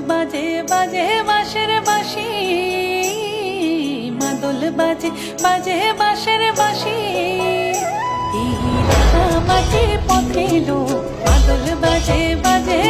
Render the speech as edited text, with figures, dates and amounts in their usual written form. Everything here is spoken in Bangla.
বাজে বাজে বাঁশের বাঁশি, মাদল বাজে বাজে বাঁশের বাঁশি। এই মাঝে পথে লো মাদল বাজে বাজে